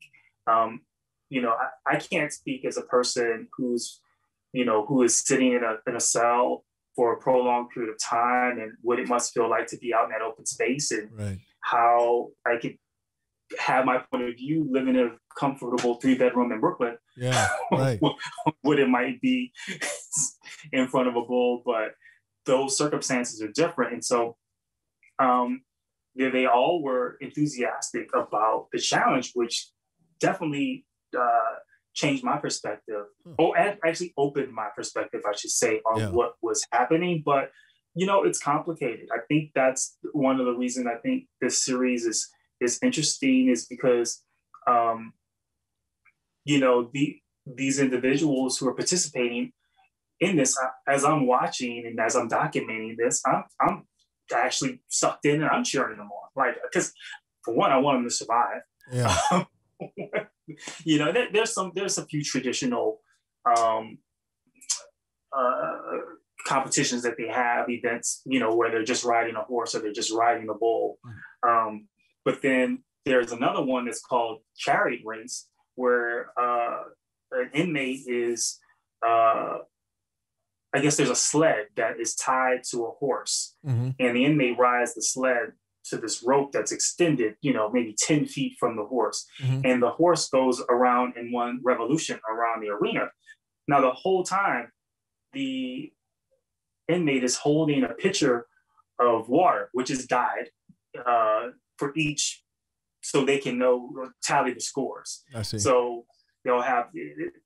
I can't speak as a person who is sitting in a cell for a prolonged period of time and what it must feel like to be out in that open space, and right. how I could have my point of view living in a comfortable 3-bedroom in Brooklyn. Yeah, right. What it might be in front of a bull, but those circumstances are different. And so they all were enthusiastic about the challenge, which definitely changed my perspective. Actually opened my perspective, I should say, on what was happening. But, it's complicated. I think that's one of the reasons I think this series is interesting, is because, these individuals who are participating in this, as I'm watching and as I'm documenting this, I'm actually sucked in and I'm cheering them on. Like, because for one, I want them to survive. Yeah. There's a few traditional competitions that they have, events, where they're just riding a horse or they're just riding a bull. But then there's another one that's called chariot race, where an inmate is, I guess there's a sled that is tied to a horse, and the inmate rides the sled to this rope that's extended, maybe 10 feet from the horse. And the horse goes around in one revolution around the arena. Now, the whole time, the inmate is holding a pitcher of water, which is dyed for each, so they can tally the scores. I see. So they'll have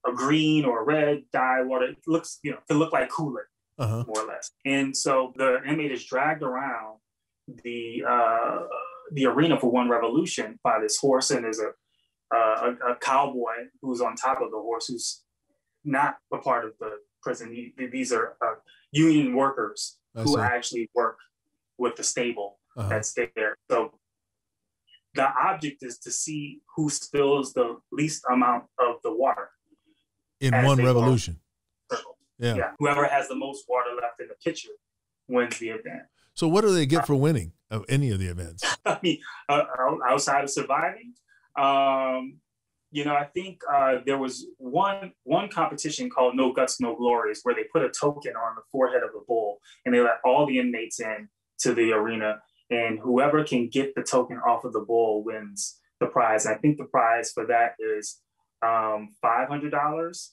a green or a red dye water. It looks, to look like Kool-Aid, more or less. And so the inmate is dragged around the arena for one revolution by this horse, and there's a cowboy who's on top of the horse, who's not a part of the prison. These are union workers who actually work with the stable that's there. So the object is to see who spills the least amount of the water in one revolution. Yeah. Whoever has the most water left in the pitcher wins the event. So what do they get for winning of any of the events? I mean, outside of surviving, I think there was one competition called No Guts, No Glories, where they put a token on the forehead of the bull, and they let all the inmates in to the arena, and whoever can get the token off of the bull wins the prize. And I think the prize for that is $500,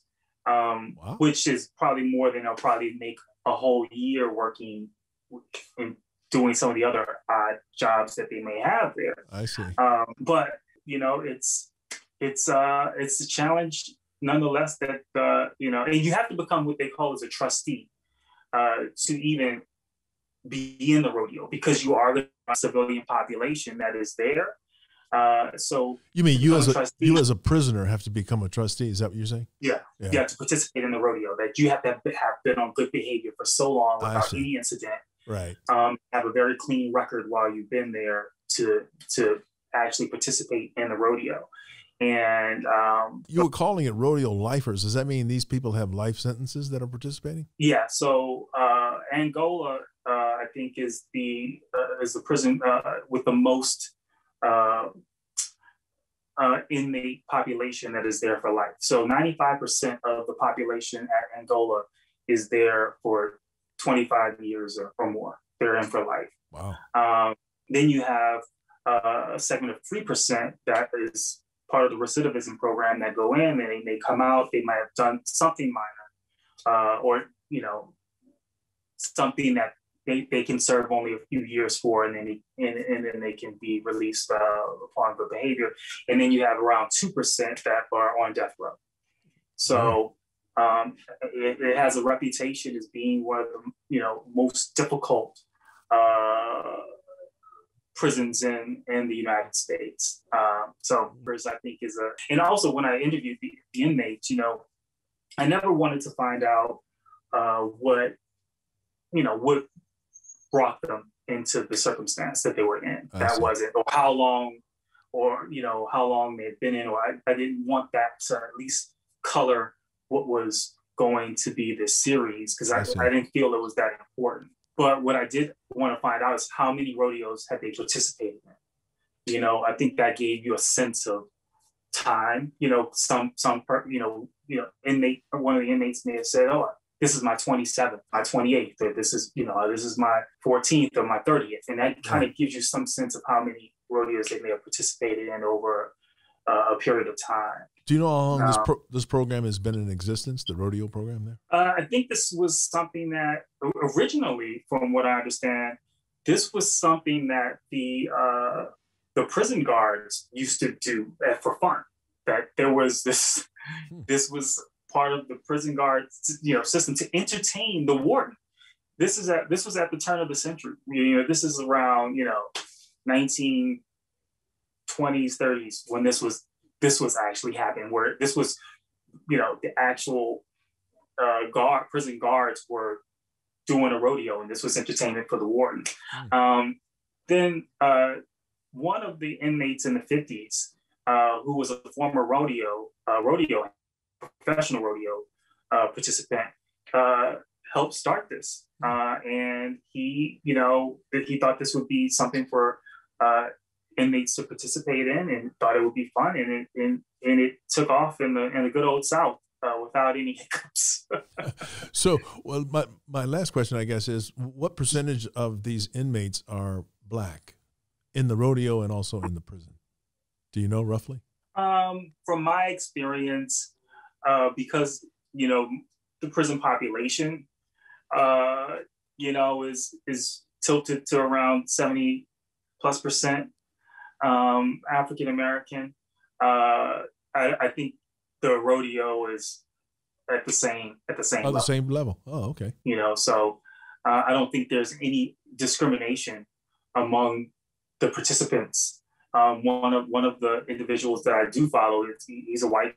which is probably more than they'll probably make a whole year working and doing some of the other odd jobs that they may have there. I see. But it's a challenge nonetheless that and you have to become what they call as a trustee to even be in the rodeo, because you are the civilian population that is there. So you mean you as a prisoner have to become a trustee? Is that what you're saying? Yeah. You have to participate in the rodeo. That you have to have been on good behavior for so long without any incident. Right. Have a very clean record while you've been there to actually participate in the rodeo. And you were calling it Rodeo Lifers. Does that mean these people have life sentences that are participating? Yeah. So Angola, I think, is the prison with the most inmate population that is there for life. So 95% of the population at Angola is there for 25 years or more. They're in for life. Wow. Then you have a segment of 3% that is part of the recidivism program that go in, and they come out. They might have done something minor, or something that they can serve only a few years for, and then they can be released upon good behavior. And then you have around 2% that are on death row. So it has a reputation as being one of the most difficult prisons in the United States. So I think and also when I interviewed the inmates, I never wanted to find out what brought them into the circumstance that they were in. That wasn't, or how long they had been in, or I didn't want that to at least color what was going to be this series, because I didn't feel it was that important. But what I did want to find out is how many rodeos had they participated in. I think that gave you a sense of time. Some inmate, one of the inmates may have said, "Oh, this is my 27th, my 28th, or this is my 14th or my 30th," and that kind of gives you some sense of how many rodeos they may have participated in over a period of time. Do you know how long this program has been in existence, the rodeo program there? I think this was something that originally, from what I understand, this was something that the prison guards used to do for fun. That there was this was part of the prison guard system to entertain the warden. This was at the turn of the century. This is around 1920s, 30s when this was actually happening, where this was the actual prison guards were doing a rodeo, and this was entertainment for the warden. Then one of the inmates in the 50s, who was a former professional rodeo participant, helped start this, and he thought this would be something for inmates to participate in, and thought it would be fun, and it took off in the good old South without any hiccups. So, well, my last question, I guess, is what percentage of these inmates are Black in the rodeo and also in the prison? Do you know roughly? From my experience, because the prison population, is tilted to around 70+% African American. I think the rodeo is at the same level. The same level. Oh, okay. So I don't think there's any discrimination among the participants. One of the individuals that I do follow, he's a white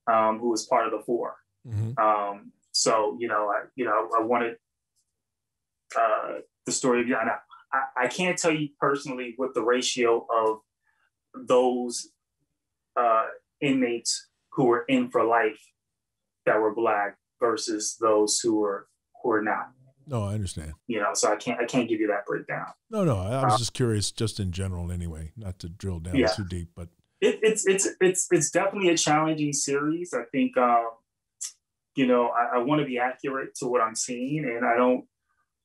who was part of the four. Mm-hmm. So I wanted the story. I can't tell you personally what the ratio of those inmates who were in for life that were Black versus those who were not. No, I understand. So I can't give you that breakdown. No, I was just curious, just in general, anyway, not to drill down too deep, but it's definitely a challenging series. I think I want to be accurate to what I'm seeing, and I don't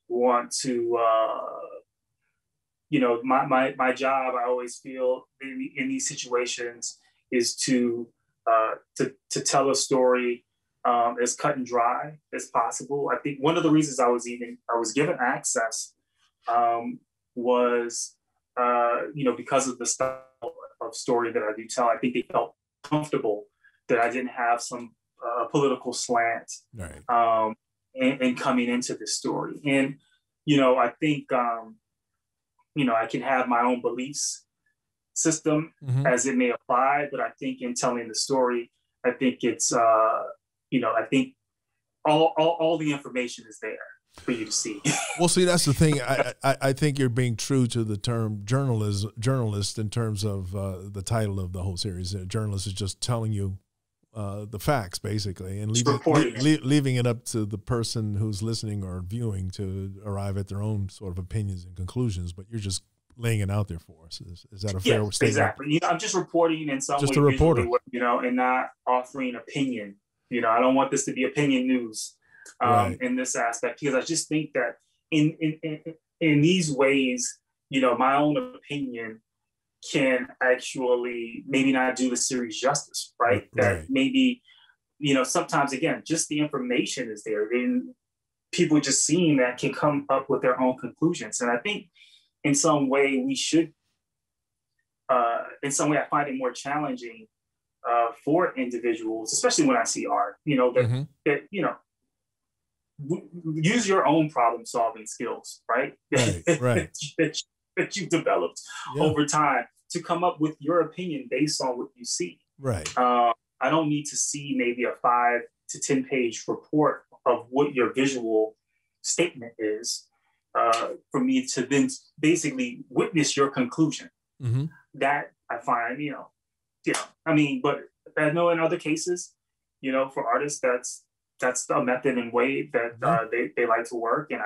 want to. My job, I always feel in these situations is to tell a story as cut and dry as possible. I think one of the reasons I was given access was because of the style of story that I do tell. I think they felt comfortable that I didn't have some political slant in coming into this story. And I think I can have my own beliefs system as it may apply, but I think in telling the story, I think it's I think all the information is there for you to see. Well, see, that's the thing. I think you're being true to the term journalist in terms of the title of the whole series. A journalist is just telling you the facts, basically, and leaving it up to the person who's listening or viewing to arrive at their own sort of opinions and conclusions. But you're just laying it out there for us. Is that a fair statement? Exactly. I'm just reporting in some way, just a reporter, and not offering opinion. I don't want this to be opinion news in this aspect, because I just think that in these ways, my own opinion can actually maybe not do the series justice, right? That maybe, sometimes, again, just the information is there. Then people just seeing that can come up with their own conclusions. And I think in some way we should, I find it more challenging for individuals, especially when I see art, that use your own problem solving skills, right? Right. that you've developed over time to come up with your opinion based on what you see. Right. I don't need to see maybe a 5 to 10 page report of what your visual statement is for me to then basically witness your conclusion. Mm-hmm. That I find, I mean, but I know in other cases, for artists, that's a method and way that they like to work, and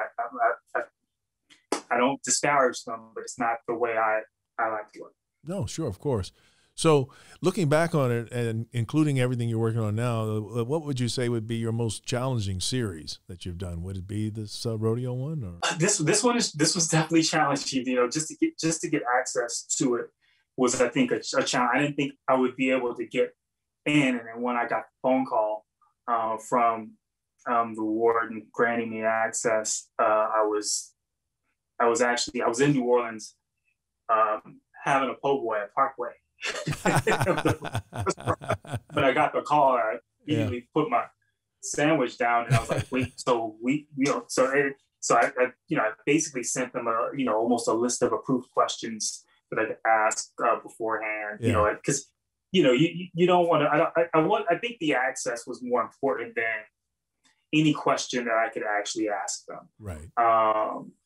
I don't disparage them, but it's not the way I like to work. No, sure, of course. So looking back on it and including everything you're working on now, what would you say would be your most challenging series that you've done? Would it be this rodeo one? Or this was definitely challenging. Just to get access to it was, I think, a challenge. I didn't think I would be able to get in, and then when I got the phone call from the warden granting me access, I was in New Orleans having a po' boy at Parkway. When I got the call, I immediately put my sandwich down, and I was like, "Wait, so I basically sent them almost a list of approved questions that I could ask beforehand, because you don't want to. I think the access was more important than any question that I could actually ask them, right?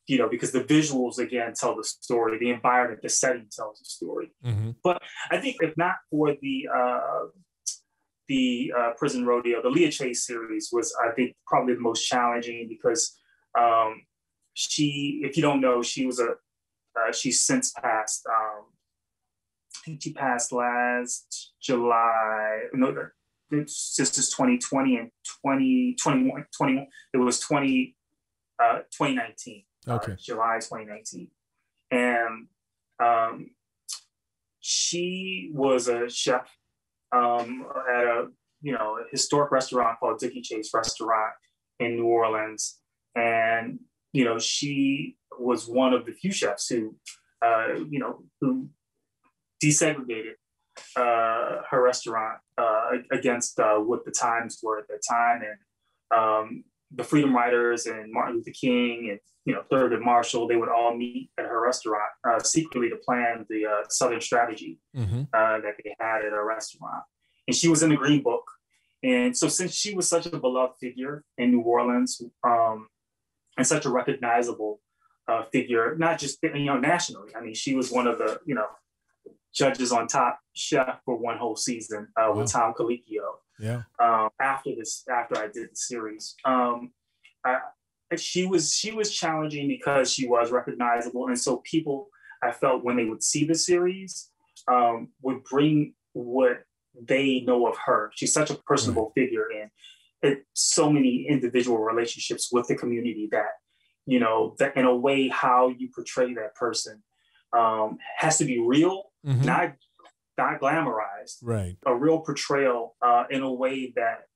Because the visuals, again, tell the story. The environment, the setting tells the story. Mm-hmm. But I think if not for the prison rodeo, the Leah Chase series was, I think, probably the most challenging because she, if you don't know, she's since passed. I think she passed last July. No, this is 2020 and 2021. It was 2019. Okay. July 2019. And she was a chef at a historic restaurant called Dooky Chase Restaurant in New Orleans. And, she was one of the few chefs who desegregated her restaurant against what the times were at that time. And the Freedom Riders and Martin Luther King and Thurgood Marshall, they would all meet at her restaurant secretly to plan the Southern strategy that they had at her restaurant. And she was in the Green Book. And so since she was such a beloved figure in New Orleans and such a recognizable figure, not just nationally. I mean, she was one of the judges on Top Chef for one whole season with Tom Colicchio. Yeah. After I did the series, she was challenging because she was recognizable, and so people, I felt, when they would see the series, would bring what they know of her. She's such a personable figure, and so many individual relationships with the community that that in a way how you portray that person has to be real, not glamorized, right? A real portrayal in a way that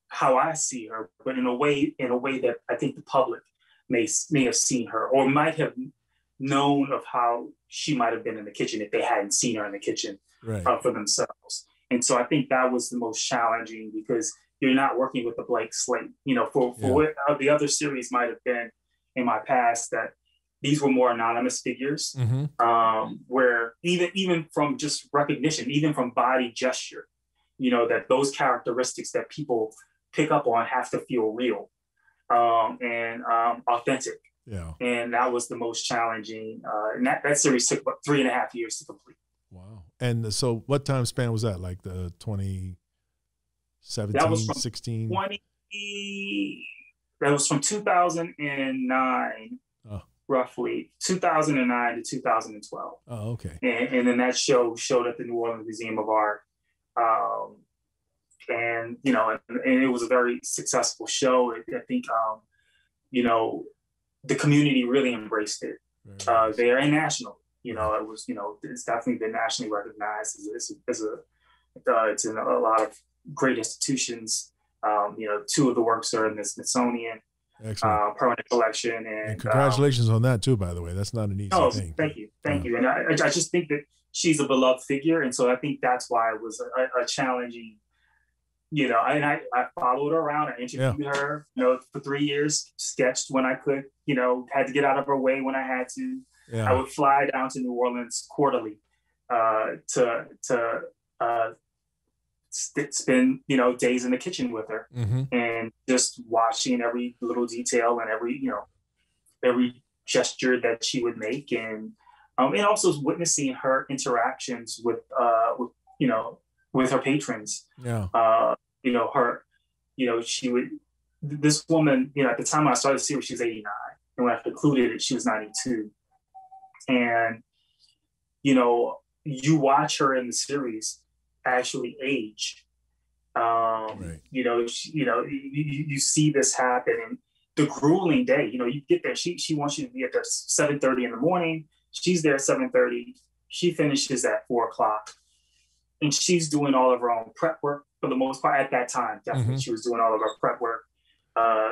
how I see her, but in a way that I think the public may have seen her or might have known of how she might have been in the kitchen if they hadn't seen her in the kitchen for themselves. And so I think that was the most challenging because you're not working with a blank slate. For what the other series might have been in my past, that these were more anonymous figures, where even from just recognition, even from body gesture, that those characteristics that people pick up on have to feel real and authentic. Yeah. And that was the most challenging. And that series took about 3.5 years to complete. Wow. And so what time span was that? Like the 2017, that was from 16? That was from 2009, roughly 2009 to 2012. Oh, okay. And then that show showed at the New Orleans Museum of Art. And it was a very successful show. I think, the community really embraced it there and nationally. It was, it's definitely been nationally recognized as it's in a lot of great institutions. 2 of the works are in the Smithsonian permanent collection. And congratulations on that too, by the way. That's not an easy thing. Thank you. And I just think that she's a beloved figure. And so I think that's why it was a challenging you know, and I followed her around. I interviewed her, you know, for 3 years, sketched when I could, you know, had to get out of her way when I had to. I would fly down to New Orleans quarterly to spend, you know, days in the kitchen with her, and just watching every little detail and every, you know, every gesture that she would make, and also witnessing her interactions with you know, with her patrons. You know, she would, this woman, you know, at the time when I started the series, she was 89. And when I concluded it, she was 92. And, you know, you watch her in the series actually age. You know, you see this happen, and the grueling day, you know, you get there, she wants you to be at there 7:30 in the morning. She's there at 7:30. She finishes at 4 o'clock. And she's doing all of her own prep work for the most part at that time. Definitely, she was doing all of her prep work.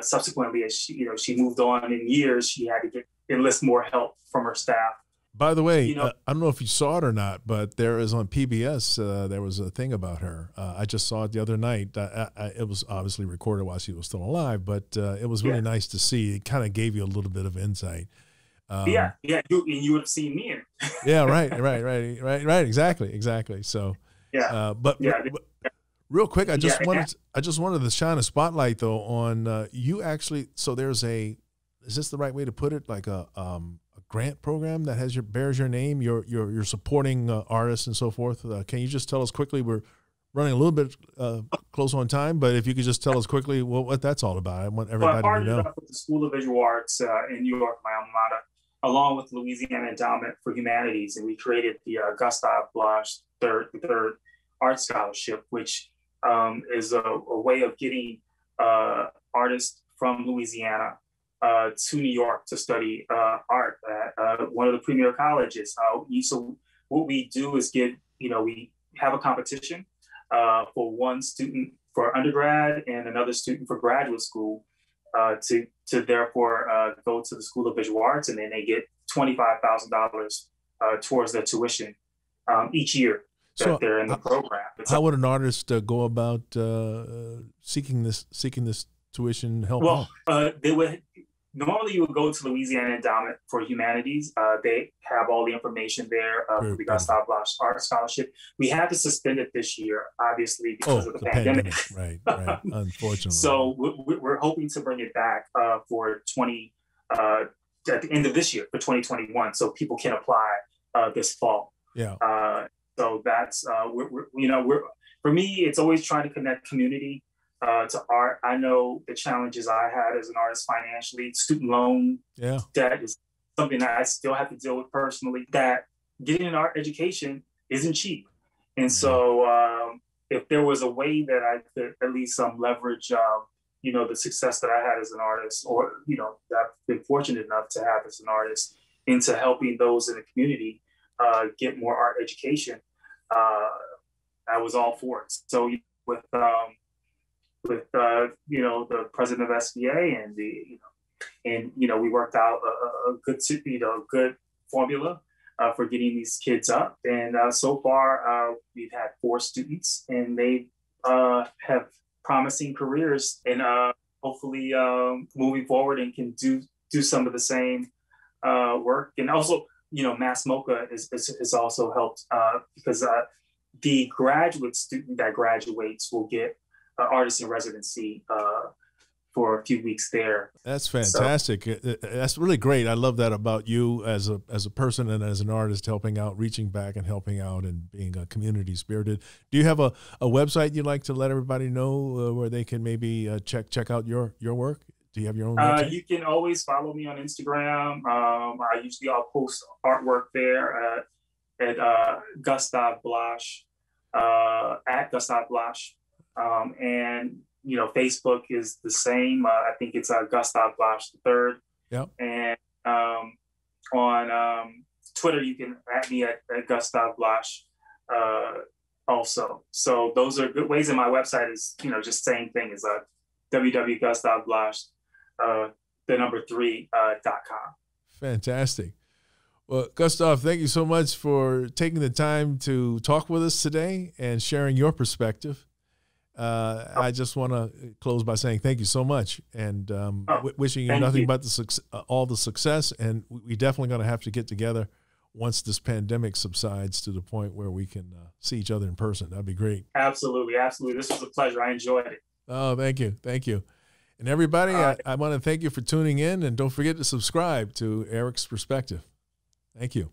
Subsequently, as she, you know, she moved on in years, she had to enlist more help from her staff. By the way, you know, I don't know if you saw it or not, but there is on PBS, there was a thing about her. I just saw it the other night. It was obviously recorded while she was still alive, but it was really nice to see. It kind of gave you a little bit of insight. You would have seen me in it. Yeah, right, exactly. So. But real quick, I just wanted to shine a spotlight though on you actually. So there's is this the right way to put it? Like a grant program that bears your name. You're supporting artists and so forth. Can you just tell us quickly? We're running a little bit close on time, but if you could just tell us quickly what that's all about. I want everybody to know. With the School of Visual Arts in New York, my alma mater, along with Louisiana Endowment for Humanities, and we created the Gustave Blache III Art Scholarship, which is a way of getting artists from Louisiana to New York to study art at one of the premier colleges. So what we do is we have a competition for one student for undergrad and another student for graduate school to therefore go to the School of Visual Arts, and then they get $25,000 towards their tuition each year. So they're in the program. How would an artist go about seeking this tuition help? Well, normally you would go to Louisiana Endowment for Humanities. They have all the information there for the Gustave Blache Art Scholarship. We had to suspend it this year, obviously, because of the pandemic. Right, unfortunately. So we're hoping to bring it back for at the end of this year, for 2021, so people can apply this fall. So that's for me, it's always trying to connect community to art. I know the challenges I had as an artist financially. Student loan debt is something that I still have to deal with personally. That getting an art education isn't cheap, and so if there was a way that I could at least leverage, the success that I had as an artist, or that I've been fortunate enough to have as an artist, into helping those in the community get more art education, I was all for it. So with the president of SVA and we worked out a good formula for getting these kids up. And so far we've had 4 students, and they have promising careers, and hopefully moving forward and can do some of the same work. And also, Mass MoCA has also helped because the graduate student that graduates will get artist in residency for a few weeks there. That's fantastic. So, that's really great. I love that about you as a person and as an artist, helping out, reaching back and helping out, and being community spirited. Do you have a website you'd like to let everybody know where they can maybe check out your work? Do you have your own website? You can always follow me on Instagram. I'll post artwork there at Gustave Blache, at Gustave Blache. And Facebook is the same. I think it's Gustave Blache III. Yep. And on Twitter, you can add me at Gustave Blache also. So those are good ways. And my website is just same thing as www.gustaveblache .com. Fantastic. Well, Gustave, thank you so much for taking the time to talk with us today and sharing your perspective. I just want to close by saying thank you so much, and wishing you nothing but all the success. And we definitely going to have to get together once this pandemic subsides to the point where we can see each other in person. That'd be great. Absolutely, absolutely. This was a pleasure. I enjoyed it. Oh, thank you, thank you. And everybody, I want to thank you for tuning in, and don't forget to subscribe to Eric's Perspective. Thank you.